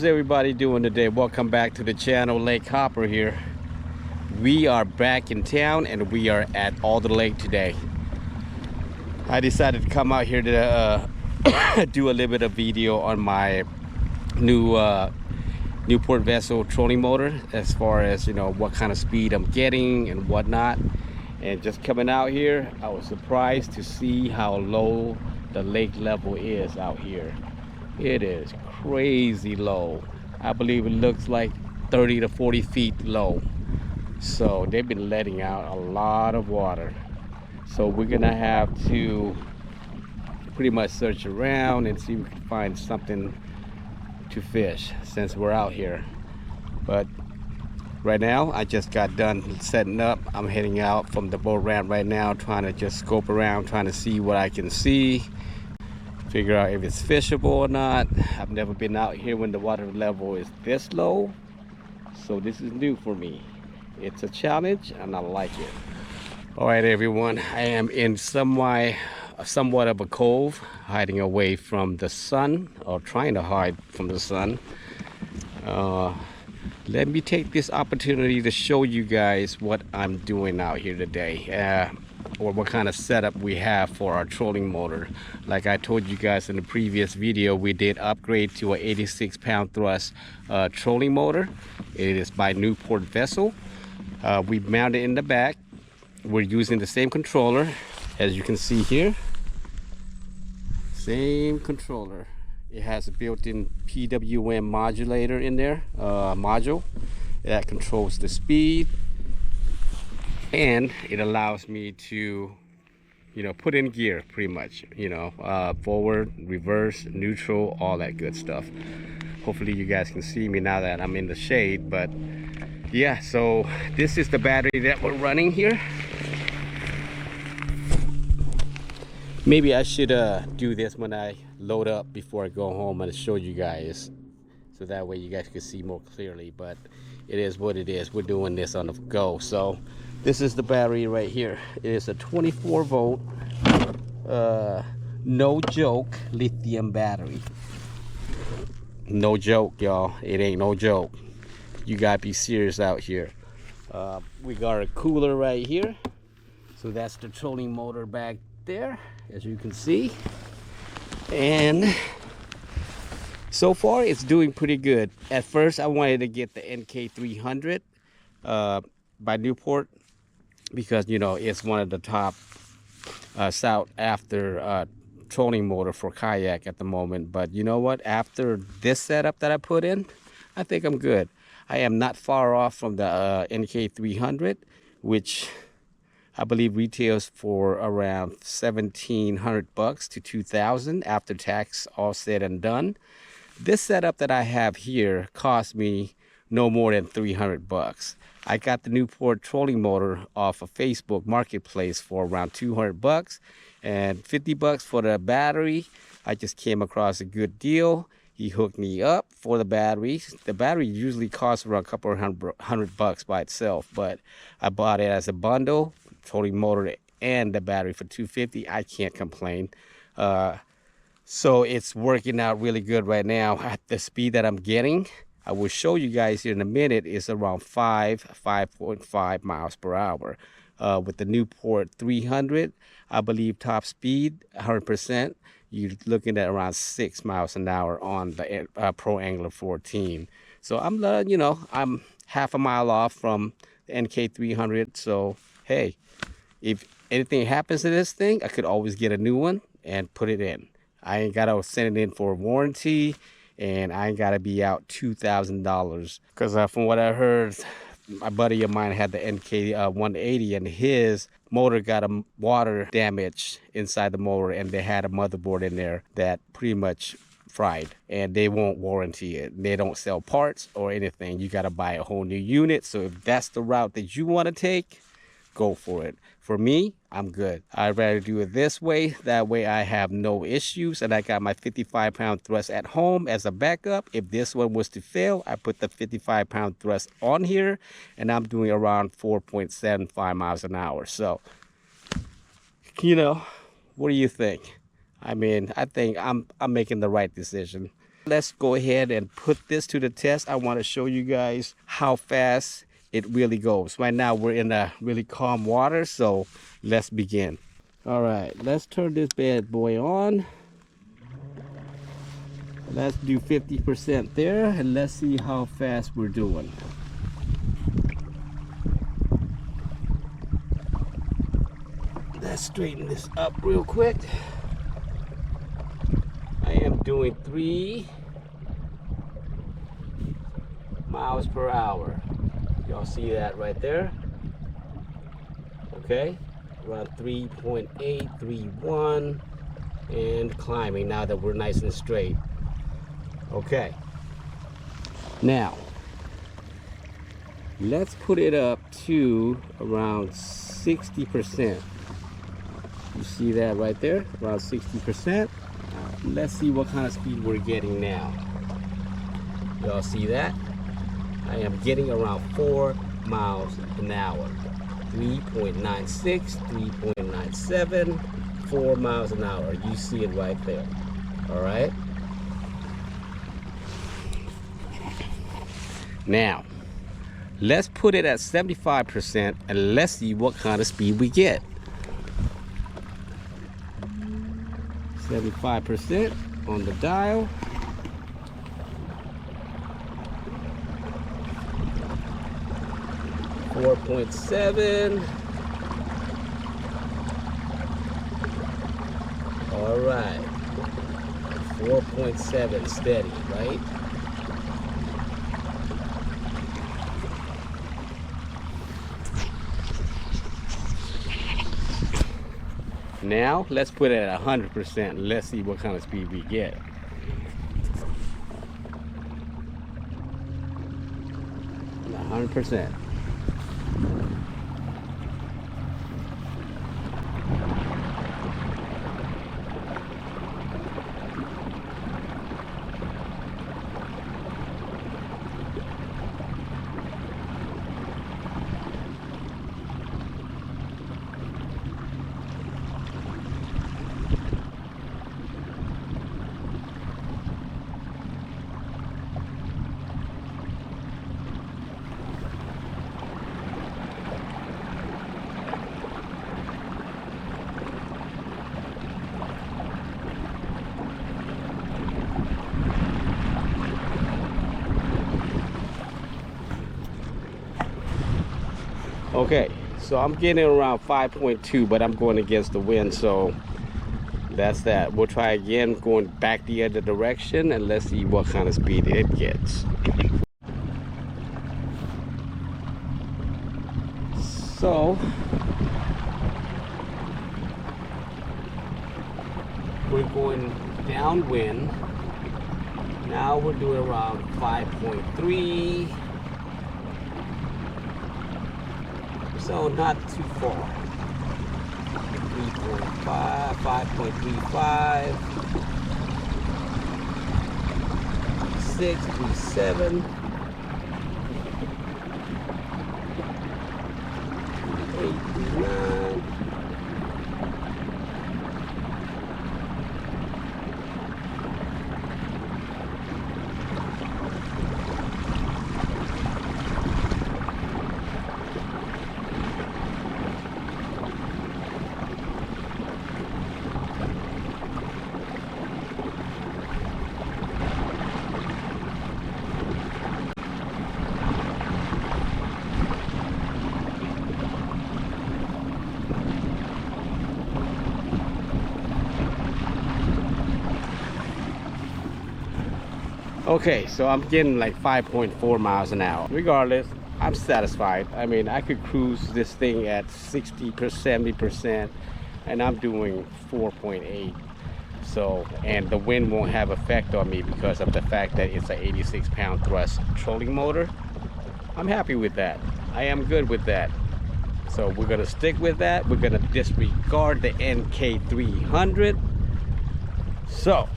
How's everybody doing today? Welcome back to the channel. Lake Hopper here. We are back in town and we are at Alder Lake today. I decided to come out here to do a little bit of video on my new Newport vessel trolling motor, as far as what kind of speed I'm getting and whatnot. And just coming out here, I was surprised to see how low the lake level is out here. It is crazy low. I believe it looks like 30 to 40 feet low. So they've been letting out a lot of water. So we're gonna have to pretty much search around and see if we can find something to fish since we're out here. But right now I just got done setting up. I'm heading out from the boat ramp right now, trying to just scope around, trying to see what I can see, figure out if it's fishable or not. I've never been out here when the water level is this low, so this is new for me. It's a challenge and I like it. All right, everyone, I am in somewhat of a cove, hiding away from the sun, or trying to hide from the sun. Let me take this opportunity to show you guys what I'm doing out here today, or what kind of setup we have for our trolling motor. Like I told you guys in the previous video, we did upgrade to an 86 pound thrust trolling motor. It is by Newport vessel. We mounted it in the back. We're using the same controller, as you can see here. Same controller. It has a built-in PWM modulator in there, module that controls the speed, and it allows me to put in gear pretty much, forward, reverse, neutral, all that good stuff. Hopefully you guys can see me now that I'm in the shade. But yeah, so this is the battery that we're running here. Maybe I should do this when I load up before I go home and show you guys, so that way you guys can see more clearly. But it is what it is. We're doing this on the go. So this is the battery right here. It is a 24 volt, no joke lithium battery. No joke, y'all. It ain't no joke. You gotta be serious out here. We got a cooler right here. So that's the trolling motor back there, as you can see. And so far it's doing pretty good. At first I wanted to get the NK300 by Newport, because it's one of the top sought after trolling motor for kayak at the moment. But you know what, after this setup that I put in, I think I'm good. I am not far off from the NK300, which I believe retails for around $1,700 to $2,000 after tax, all said and done. This setup that I have here cost me no more than $300. I got the Newport trolling motor off of Facebook Marketplace for around $200, and $50 for the battery. I just came across a good deal. He hooked me up for the battery. The battery usually costs around a couple of $100 by itself, but I bought it as a bundle, trolling motor and the battery, for $250. I can't complain. So it's working out really good right now. At the speed that I'm getting, I will show you guys here in a minute, is around 5.5 miles per hour. With the Newport 300, I believe top speed 100%, you're looking at around 6 miles an hour on the Pro Angler 14. So I'm I'm half a mile off from the NK300. So hey, if anything happens to this thing, I could always get a new one and put it in. I ain't gotta send it in for a warranty, and I ain't gotta be out $2,000. Because from what I heard, a buddy of mine had the NK 180, and his motor got a water damage inside the motor, and they had a motherboard in there that pretty much fried, and they won't warranty it. They don't sell parts or anything. You got to buy a whole new unit. So if that's the route that you want to take, go for it. For me, I'm good. I'd rather do it this way. That way I have no issues, and I got my 55 pound thrust at home as a backup. If this one was to fail, I put the 55 pound thrust on here, and I'm doing around 4.75 miles an hour. So, what do you think? I mean, I think I'm making the right decision. Let's go ahead and put this to the test. I want to show you guys how fast it really goes. Right now we're in a really calm water, so let's begin. All right, let's turn this bad boy on. Let's do 50% there, and let's see how fast we're doing. Let's straighten this up real quick. I am doing 3 miles per hour. Y'all see that right there? Okay, around 3.8, 3.1, and climbing now that we're nice and straight. Okay, now let's put it up to around 60%. You see that right there, around 60%. Let's see what kind of speed we're getting now. Y'all see that? I am getting around 4 miles an hour. 3.96, 3.97, 4 miles an hour. You see it right there. All right. Now, let's put it at 75% and let's see what kind of speed we get. 75% on the dial. .7. All right. 4.7 steady, right? Now let's put it at 100%. Let's see what kind of speed we get. At 100%. Okay, so I'm getting around 5.2, but I'm going against the wind, so that's that. We'll try again, going back the other direction, and let's see what kind of speed it gets. So we're going downwind. Now we're doing around 5.3. So not too far. 3.5, 5.35, 6, 7, 8, 9. Okay, so I'm getting like 5.4 miles an hour. Regardless, I'm satisfied. I mean, I could cruise this thing at 60%, 70%, and I'm doing 4.8. So, and the wind won't have effect on me because of the fact that it's an 86-pound thrust trolling motor. I'm happy with that. I am good with that. So we're gonna stick with that. We're gonna disregard the NK300. So,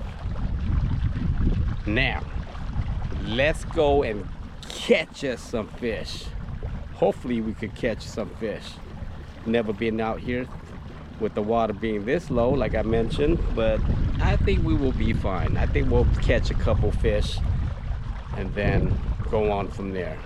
now, let's go and catch us some fish. Hopefully we could catch some fish. Never been out here with the water being this low, like I mentioned, but I think we will be fine. I think we'll catch a couple fish and then go on from there.